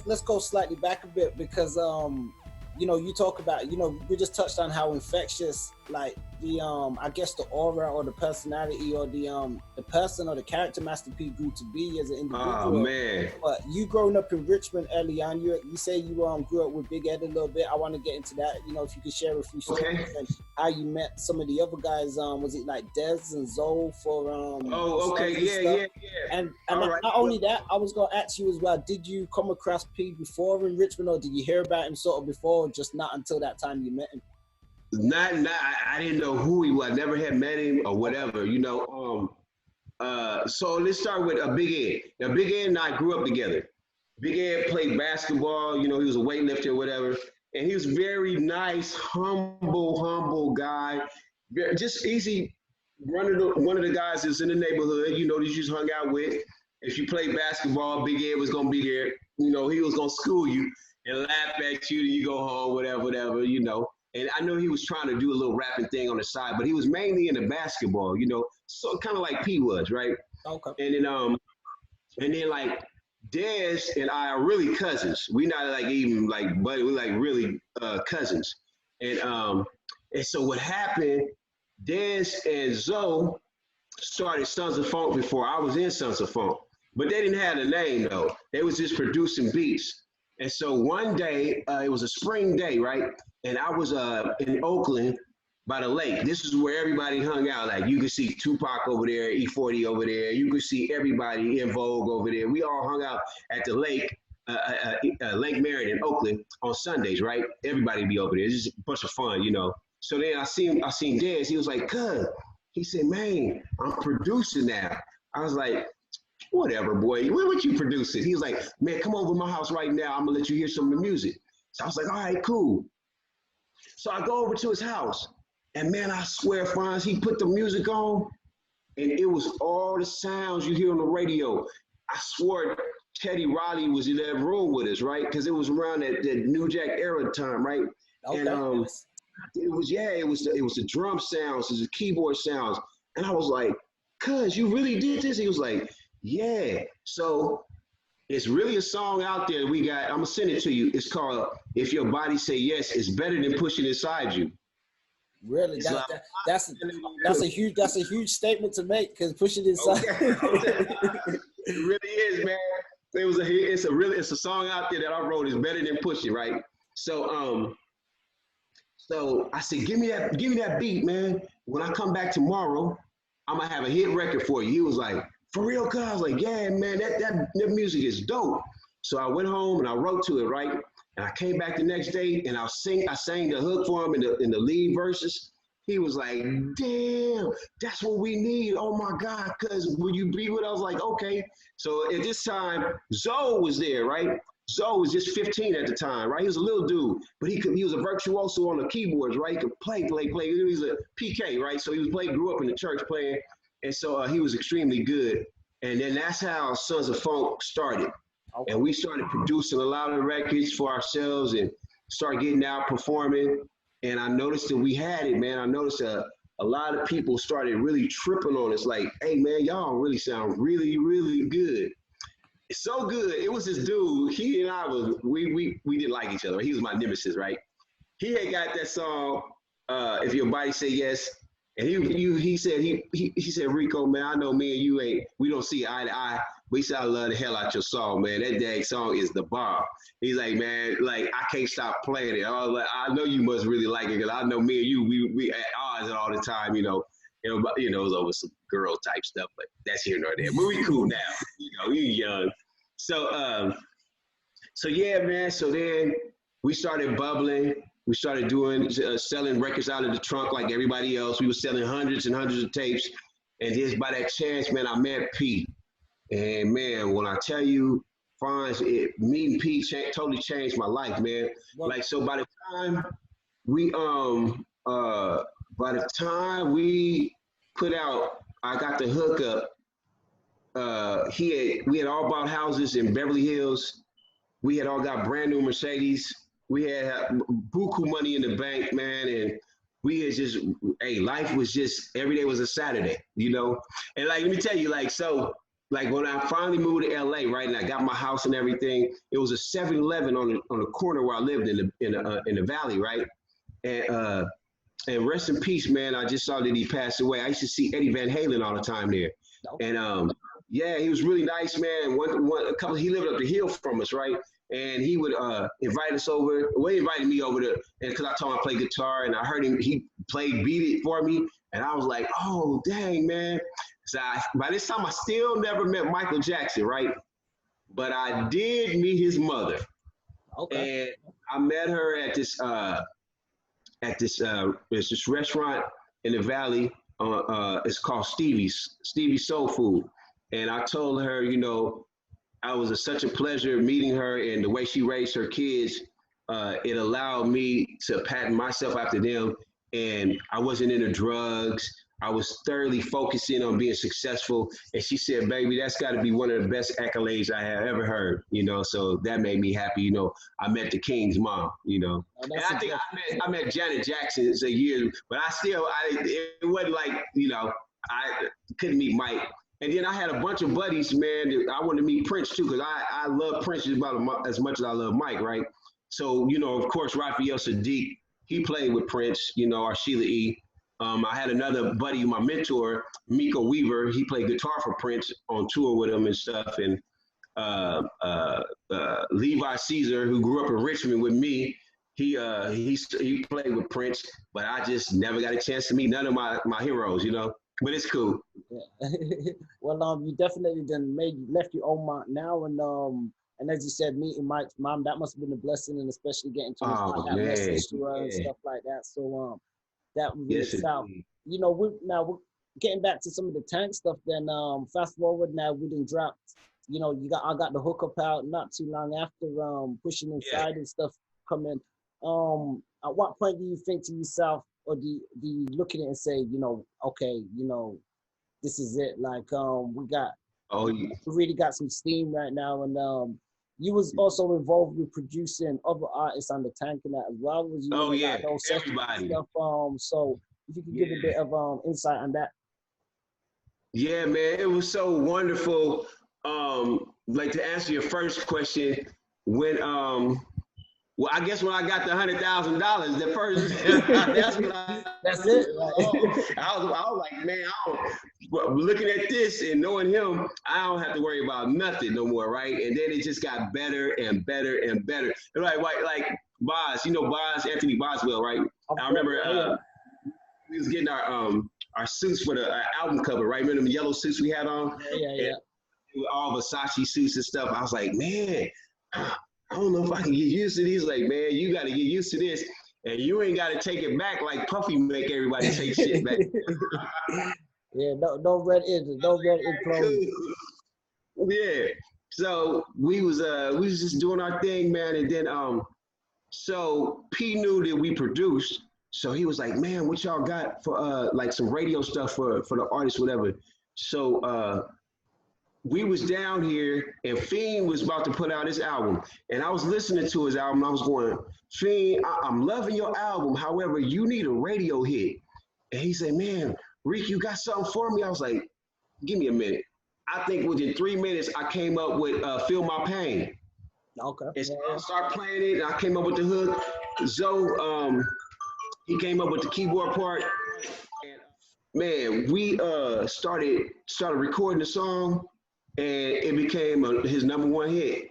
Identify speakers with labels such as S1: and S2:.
S1: let's go slightly back a bit because you know, you talk about, you know, we just touched on how infectious, like the I guess the aura or the personality or the person or the character Master P grew to be as an individual.
S2: Oh man!
S1: But you growing up in Richmond early on, you say you grew up with Big Ed a little bit. I want to get into that. You know, if you could share a few stories and how you met some of the other guys. Was it like Dez and Zoe for
S2: Oh, okay, yeah.
S1: And right. Not only that, I was gonna ask you as well. Did you come across P before in Richmond, or did you hear about him sort of before, or just not until that time you met him?
S2: Not. I didn't know who he was. I never had met him or whatever. You know. So let's start with Big Ed. Now, Big Ed and I grew up together. Big Ed played basketball. You know, he was a weightlifter or whatever, and he was very nice, humble guy. Just easy. One of the guys that's in the neighborhood. You know, that you just hung out with. If you played basketball, Big Ed was gonna be there. You know, he was gonna school you and laugh at you. You go home, whatever. You know. And I know he was trying to do a little rapping thing on the side, but he was mainly into basketball, you know, so kind of like P was, right?
S1: Okay.
S2: And then like Dez and I are really cousins. We not like even like buddy, we're like really cousins. And so what happened? Dez and Zoe started Sons of Funk before I was in Sons of Funk, but they didn't have a name though. They was just producing beats. And so one day, it was a spring day, right? And I was in Oakland by the lake. This is where everybody hung out. Like you could see Tupac over there, E40 over there. You could see everybody in Vogue over there. We all hung out at the lake, Lake Merritt in Oakland on Sundays, right? Everybody be over there. It's just a bunch of fun, you know. So then I seen Dez. He was like, "Cuz," he said, "Man, I'm producing now." I was like, "Whatever, boy. What you producing?" He was like, "Man, come over to my house right now. I'm gonna let you hear some of the music." So I was like, "All right, cool." So I go over to his house, and man, I swear, Fonz, he put the music on, and it was all the sounds you hear on the radio. I swore Teddy Riley was in that room with us, right? Because it was around that New Jack era time, right?
S1: Okay.
S2: And it was the drum sounds, it was the keyboard sounds, and I was like, "Cuz, you really did this?" He was like, "Yeah." So it's really a song out there we got. I'm gonna send it to you. It's called "If Your Body Say Yes." It's better than pushing inside you.
S1: Really, that's a huge statement to make, because pushing inside.
S2: Okay. It really is, man. It's a song out there that I wrote. It's better than pushing, right? So so I said, give me that beat, man. When I come back tomorrow, I'm gonna have a hit record for you. He was like, "For real, cuz?" I was like, "Yeah, man, that music is dope." So I went home and I wrote to it, right? And I came back the next day and I sang the hook for him in the lead verses. He was like, "Damn, that's what we need. Oh my God, cuz will you be with us?" I was like, "Okay." So at this time, Zoe was there, right? Zoe was just 15 at the time, right? He was a little dude, but he was a virtuoso on the keyboards, right? He could play. He was a PK, right? So grew up in the church playing. And so he was extremely good. And then that's how Sons of Funk started. Okay. And we started producing a lot of records for ourselves and started getting out performing. And I noticed that we had it, man. I noticed a lot of people started really tripping on us. Like, "Hey, man, y'all really sound really, really good." It's so good. It was this dude, he and I we didn't like each other. He was my nemesis, right? He had got that song, "If Your Body Say Yes." And he said, "Rico, man, I know me and you we don't see eye to eye, but he said, I love the hell out your song, man. That dang song is the bomb." He's like, "Man, like, I can't stop playing it." I was like, "I know you must really like it, because I know me and you, we at odds all the time, you know, it was over some girl type stuff, but that's here nor there. But we cool now, we young." So yeah, man. So then we started bubbling. We started doing selling records out of the trunk like everybody else. We were selling hundreds and hundreds of tapes. And just by that chance, man, I met P. And man, when I tell you, Fonz, meeting P totally changed my life, man. Like, so by the time we put out, I got the hookup. We had all bought houses in Beverly Hills. We had all got brand new Mercedes. We had buku money in the bank, man, and we had just, life was just, every day was a Saturday, you know? And like, let me tell you, like, so like when I finally moved to LA, right, and I got my house and everything, it was a 7-Eleven on the corner where I lived in the valley, right? And and rest in peace, man. I just saw that he passed away. I used to see Eddie Van Halen all the time there, and yeah, he was really nice, man. A couple, he lived up the hill from us, right? And he would invite us over. Well, he invited me over to, and because I told him I play guitar, and I heard him, he played Beat It for me, and I was like, oh, dang, man. So by this time, I still never met Michael Jackson, right? But I did meet his mother. Okay. And I met her at this there's this restaurant in the valley. It's called Stevie's Soul Food. And I told her, you know, I was such a pleasure meeting her, and the way she raised her kids, it allowed me to pattern myself after them. And I wasn't into drugs. I was thoroughly focusing on being successful. And she said, baby, that's got to be one of the best accolades I have ever heard, you know? So that made me happy. You know, I met the King's mom, you know? And I think I met Janet Jackson a year, but it wasn't like, you know, I couldn't meet Mike. And then I had a bunch of buddies, man, that I wanted to meet Prince too, because I love Prince about as much as I love Mike, right? So, you know, of course, Raphael Sadiq, he played with Prince, you know, or Sheila E. I had another buddy, my mentor, Miko Weaver. He played guitar for Prince on tour with him and stuff. And Levi Caesar, who grew up in Richmond with me, he played with Prince, but I just never got a chance to meet none of my heroes, you know. But it's cool.
S1: Yeah. Well, you definitely left your own mark now, and as you said, meeting Mike's mom, that must have been a blessing, and especially getting to that message to her and stuff like that. So that was really south. You know, we're getting back to some of the Tank stuff. Then fast forward now, we didn't drop. You know, I got the hookup out not too long after Pushing Inside and stuff coming. At what point do you think to yourself, or do you look at it and say, you know, okay, you know, this is it? Like we really got some steam right now, and you was also involved with producing other artists on the Tank and that as well. Was you
S2: everybody.
S1: Stuff? So if you could give a bit of insight on that.
S2: Yeah, man, it was so wonderful. Like to answer your first question, when well, I guess when I got the $100,000, the first that's it. I was like, man, looking at this and knowing him, I don't have to worry about nothing no more, right? And then it just got better and better and better. Like Boz, you know Boz, Anthony Boswell, right? I remember we was getting our suits for the album cover, right? Remember the yellow suits we had on?
S1: Yeah.
S2: All Versace suits and stuff. I was like, man, I don't know if I can get used to these. Like, man, you got to get used to this. And you ain't got to take it back like Puffy make everybody take shit back.
S1: Yeah, don't let it close.
S2: Yeah. So we was just doing our thing, man. And then so P knew that we produced. So he was like, man, what y'all got for like some radio stuff for the artists, whatever. So we was down here and Fiend was about to put out his album. And I was listening to his album. I was going, Fiend, I'm loving your album. However, you need a radio hit. And he said, man, Rick, you got something for me? I was like, give me a minute. I think within 3 minutes, I came up with Feel My Pain.
S1: Okay.
S2: And so I started playing it. And I came up with the hook. Zoe, he came up with the keyboard part. And man, we started recording the song. And it became his #1 hit.